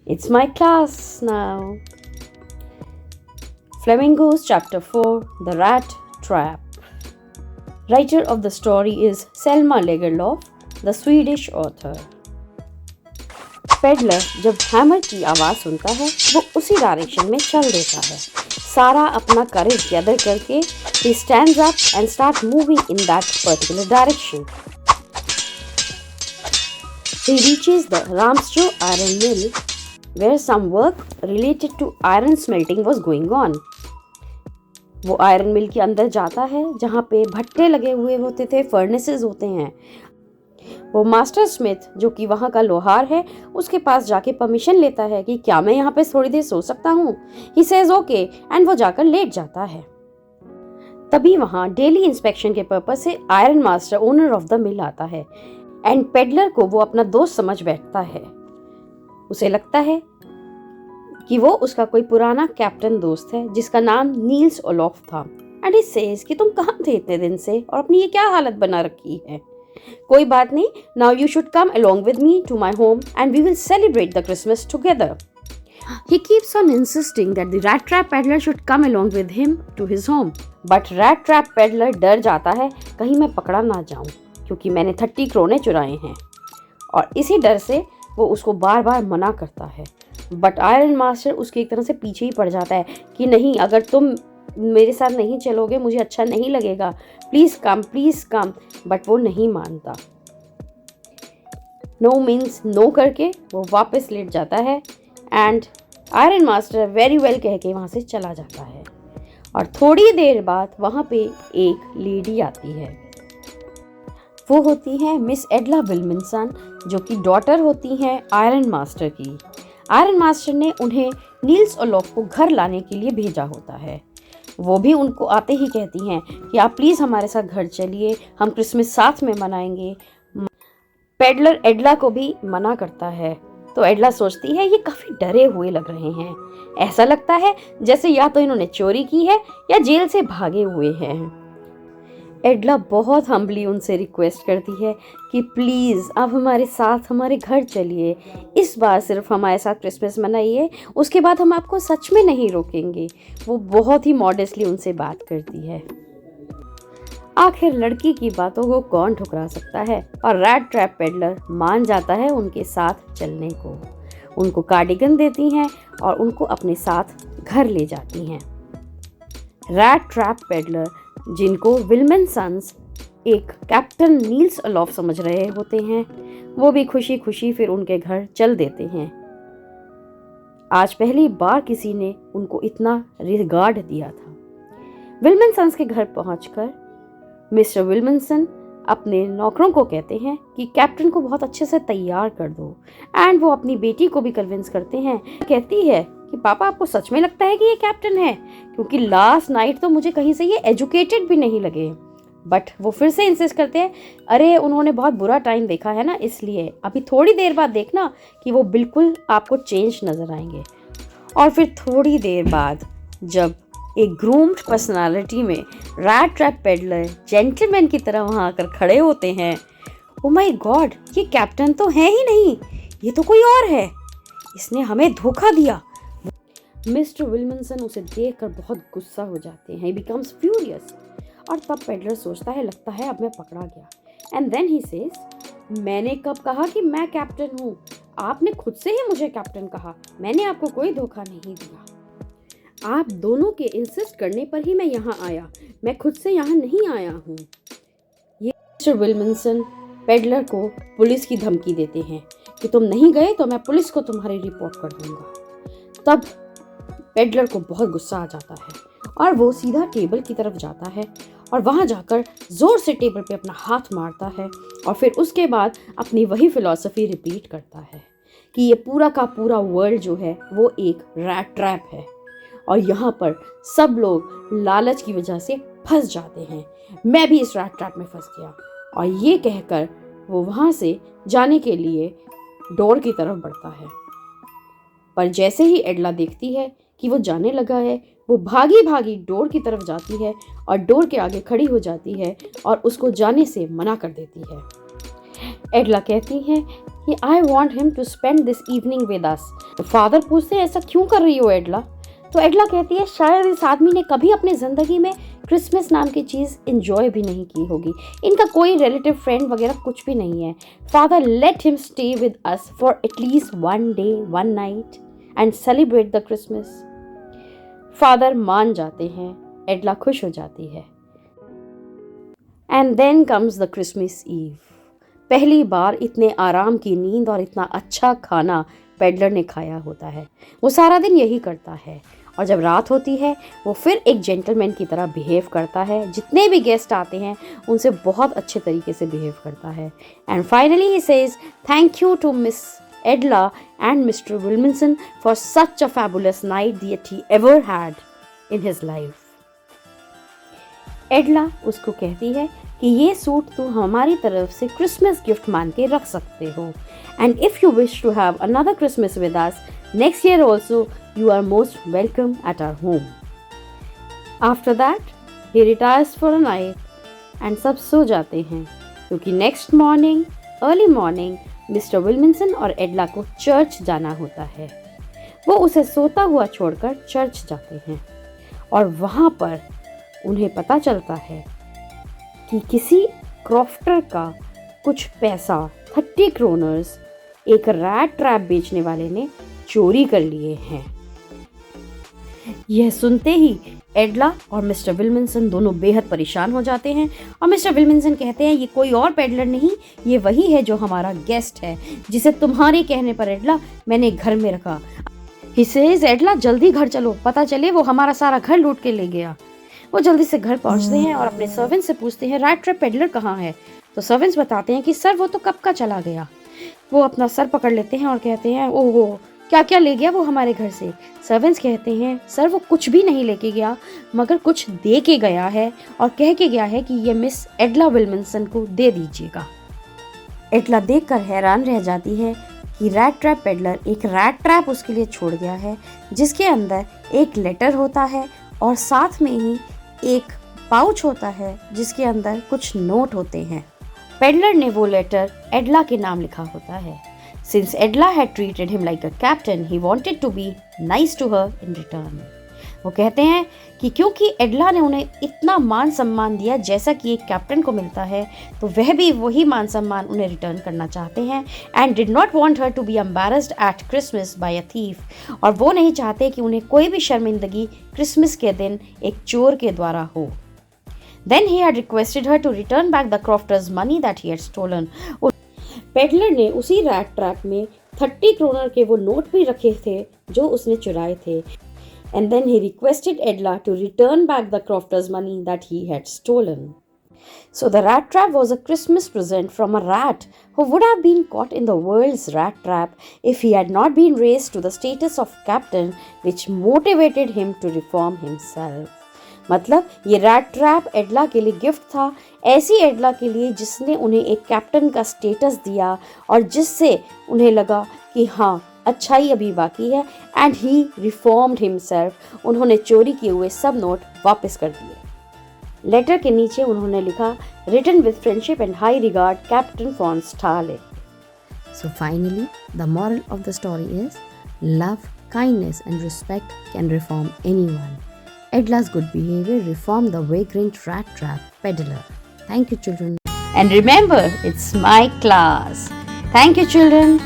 It's my class now. Flamingos Chapter 4 The Rat Trap. Writer of the story is Selma Lagerlöf, the Swedish author. Peddler जब hammer की आवाज़ सुनता है वो उसी डायरेक्शन में चल देता है. सारा अपना करेज गैदर करके he stands up and starts moving in that particular direction. He reaches the Ramsjo iron mill where some work related to iron smelting was going on. वो आयरन मिल के अंदर जाता है जहाँ पे भट्टे लगे हुए होते थे, फर्नेसेस होते हैं. वो मास्टर स्मिथ जो कि वहाँ का लोहार है उसके पास जाके परमिशन लेता है कि क्या मैं यहाँ पे थोड़ी देर सो सकता हूँ. ही सेज ओके एंड वो जाकर लेट जाता है. तभी वहाँ डेली इंस्पेक्शन के पर्पस से iron master owner of the mill आता है एंड पेडलर को वो अपना दोस्त समझ बैठता है. उसे लगता है कि वो उसका कोई पुराना कैप्टन दोस्त है जिसका नाम नील्स ओलॉफ था. एंड ही सेज कि तुम कहाँ थे इतने दिन से और अपनी ये क्या हालत बना रखी है. कोई बात नहीं, now you should come along with me to my home and we will celebrate the Christmas together. He keeps on insisting that the rat trap peddler should come along with him to his home. But rat trap peddler डर जाता है कहीं मैं पकड़ा ना जाऊं क्योंकि मैंने 30 क्रोने चुराए हैं और इसी डर से वो उसको बार बार मना करता है. बट आयरन मास्टर उसके एक तरह से पीछे ही पड़ जाता है कि नहीं, अगर तुम मेरे साथ नहीं चलोगे मुझे अच्छा नहीं लगेगा, प्लीज़ कम. बट वो नहीं मानता. नो मीन्स नो करके वो वापस लेट जाता है and iron master very well कह के वहाँ से चला जाता है. और थोड़ी देर बाद वहाँ पे एक लेडी आती है. वो होती है मिस एडला विल्मिनसन जो कि डॉटर होती हैं आयरन मास्टर की. आयरन मास्टर ने उन्हें नील्स ओलॉफ को घर लाने के लिए भेजा होता है. वो भी उनको आते ही कहती हैं कि आप प्लीज़ हमारे साथ घर चलिए, हम क्रिसमस साथ में मनाएंगे. पेडलर एडला को भी मना करता है तो एडला सोचती है ये काफ़ी डरे हुए लग रहे हैं. ऐसा लगता है जैसे या तो इन्होंने चोरी की है या जेल से भागे हुए हैं. एडला बहुत हम्बली उनसे रिक्वेस्ट करती है कि प्लीज़ आप हमारे साथ हमारे घर चलिए, इस बार सिर्फ हमारे साथ क्रिसमस मनाइए, उसके बाद हम आपको सच में नहीं रोकेंगे. वो बहुत ही मॉडेस्टली उनसे बात करती है. आखिर लड़की की बातों को कौन ठुकरा सकता है और रैट ट्रैप पेडलर मान जाता है उनके साथ चलने को. उनको कार्डिगन देती हैं और उनको अपने साथ घर ले जाती हैं. रैट ट्रैप पेडलर जिनको विल्मिनसन्स एक कैप्टन नील्स ओलॉफ समझ रहे होते हैं वो भी खुशी खुशी फिर उनके घर चल देते हैं. आज पहली बार किसी ने उनको इतना रिगार्ड दिया था. विल्मिनसन्स के घर पहुंचकर मिस्टर विल्मिनसन अपने नौकरों को कहते हैं कि कैप्टन को बहुत अच्छे से तैयार कर दो एंड वो अपनी बेटी को भी कन्विंस करते हैं. कहती है कि पापा आपको सच में लगता है कि ये कैप्टन है, क्योंकि लास्ट नाइट तो मुझे कहीं से ये एजुकेटेड भी नहीं लगे. बट वो फिर से इंसिस्ट करते हैं अरे उन्होंने बहुत बुरा टाइम देखा है ना, इसलिए अभी थोड़ी देर बाद देखना कि वो बिल्कुल आपको चेंज नज़र आएंगे. और फिर थोड़ी देर बाद जब एक ग्रूम्ड पर्सनालिटी में रैट ट्रैप पेडलर जेंटलमैन की तरह वहाँ आकर खड़े होते हैं, ओ माय गॉड, ये कैप्टन तो है ही नहीं, ये तो कोई और है, इसने हमें धोखा दिया. मिस्टर विल्मिनसन उसे देखकर बहुत गुस्सा हो जाते हैं. ही बिकम्स फ्यूरियस. और तब पेडलर सोचता है लगता है अब मैं पकड़ा गया. एंड देन ही सेज मैंने कब कहा कि मैं कैप्टन हूँ, आपने खुद से ही मुझे कैप्टन कहा, मैंने आपको कोई धोखा नहीं दिया. आप दोनों के इंसिस्ट करने पर ही मैं यहाँ आया, मैं खुद से यहाँ नहीं आया हूँ. ये मिस्टर विल्मिनसन पेडलर को पुलिस की धमकी देते हैं कि तुम नहीं गए तो मैं पुलिस को तुम्हारी रिपोर्ट कर दूंगा. तब पेडलर को बहुत गुस्सा आ जाता है और वो सीधा टेबल की तरफ जाता है और वहाँ जाकर ज़ोर से टेबल पे अपना हाथ मारता है और फिर उसके बाद अपनी वही फिलॉसफी रिपीट करता है कि ये पूरा का पूरा वर्ल्ड जो है वो एक रैट ट्रैप है और यहाँ पर सब लोग लालच की वजह से फंस जाते हैं. मैं भी इस रैट ट्रैप में फंस गया. और ये कहकर वो वहाँ से जाने के लिए डोर की तरफ बढ़ता है. पर जैसे ही एडला देखती है कि वो जाने लगा है, वो भागी भागी डोर की तरफ जाती है और डोर के आगे खड़ी हो जाती है और उसको जाने से मना कर देती है. एडला कहती है I want him to spend this evening with us. Father पूछते हैं ऐसा क्यों कर रही हो एडला? तो एडला कहती है शायद इस आदमी ने कभी अपनी ज़िंदगी में क्रिसमस नाम की चीज़ इंजॉय भी नहीं की होगी। इनका कोई रिलेटिव फ्रेंड वगैरह कुछ भी नहीं है। Father let him stay with us for at least 1 day 1 night and celebrate the Christmas. Father मान जाते हैं, एडला खुश हो जाती है। And then comes the Christmas eve. पहली बार इतने आराम की नींद और इतना अच्छा खाना पेडलर ने खाया होता है। वो सारा दिन यही करता है और जब रात होती है वो फिर एक जेंटलमैन की तरह बिहेव करता है। जितने भी गेस्ट आते हैं उनसे बहुत अच्छे तरीके से बिहेव करता है। And finally he says thank you to miss Edla and mister Wilminson for such a fabulous night that he ever had in his life. Edla उसको कहती है कि ये सूट तुम हमारी तरफ से क्रिसमस गिफ्ट मान के रख सकते हो। And if you wish to have another Christmas with us next year also you are most welcome at our home. After that he retires for a night and सब सो जाते हैं क्योंकि next morning early morning mister Wilminson और Edla को church जाना होता है। वो उसे सोता हुआ छोड़कर चर्च जाते हैं और वहाँ पर उन्हें पता चलता है कि किसी क्रॉफ्टर का कुछ पैसा 30 क्रोनर्स एक रैट ट्रैप बेचने वाले ने चोरी कर लिए हैं। यह सुनते ही एडला और मिस्टर विल्मिंसन दोनों बेहद परेशान हो जाते हैं और मिस्टर विल्मिंसन कहते हैं ये कोई और पेडलर नहीं, ये वही है जो हमारा गेस्ट है जिसे तुम्हारे कहने पर एडला मैंने घर में रखा। ही सेज एडला जल्दी घर चलो, पता चले वो हमारा सारा घर लूट के ले गया। वो जल्दी से घर पहुंचते हैं और अपने सर्वेंट से पूछते हैं रैट ट्रैप पेडलर कहाँ है। तो सर्वेंट्स बताते हैं कि सर वो तो कब का चला गया। वो अपना सर पकड़ लेते हैं और कहते हैं ओहो क्या क्या ले गया वो हमारे घर से। सर्वेंट्स कहते हैं सर वो कुछ भी नहीं लेके गया मगर कुछ दे के गया है और कह के गया है कि ये मिस एडला विल्मिंसन को दे दीजिएगा। एडला देखकर हैरान रह जाती है कि रैट ट्रैप पेडलर एक रैट ट्रैप उसके लिए छोड़ गया है जिसके अंदर एक लेटर होता है और साथ में ही एक पाउच होता है जिसके अंदर कुछ नोट होते हैं। पेडलर ने वो लेटर एडला के नाम लिखा होता है। Since Edla had treated him like a captain, he wanted to be nice to her in return. वो कहते हैं कि क्योंकि एडला ने उन्हें इतना मान सम्मान दिया जैसा कि एक कैप्टन को मिलता है तो वह भी वही मान सम्मान उन्हें रिटर्न करना चाहते हैं। And did not want her to be embarrassed at Christmas by a thief. और वो नहीं चाहते कि उन्हें कोई भी शर्मिंदगी क्रिसमस के दिन एक चोर के द्वारा हो। Then he had requested her to return back the crofter's money that he had stolen. Peddler ने उसी रैट ट्रैप में 30 क्रोनर के वो नोट भी रखे थे जो उसने चुराए थे। And then he requested Edla to return back the crofter's money that he had stolen. So the rat trap was a Christmas present from a rat who would have been caught in the world's rat trap if he had not been raised to the status of captain, which motivated him to reform himself. मतलब ये rat trap एडला के लिए gift था, ऐसी एडला के लिए जिसने उन्हें एक कैप्टन का स्टेटस दिया और जिससे उन्हें लगा कि हाँ अच्छाई अभी बाकी है। And he reformed himself. उन्होंने चोरी किए हुए सब नोट वापस कर दिए। लेटर के नीचे उन्होंने लिखा written with friendship and high regard captain von Stahle. So finally the moral of the story is love, kindness and respect can reform anyone. Edla's good behavior reformed the vagrant rat trap peddler. Thank you, children. And remember, it's my class. Thank you, children.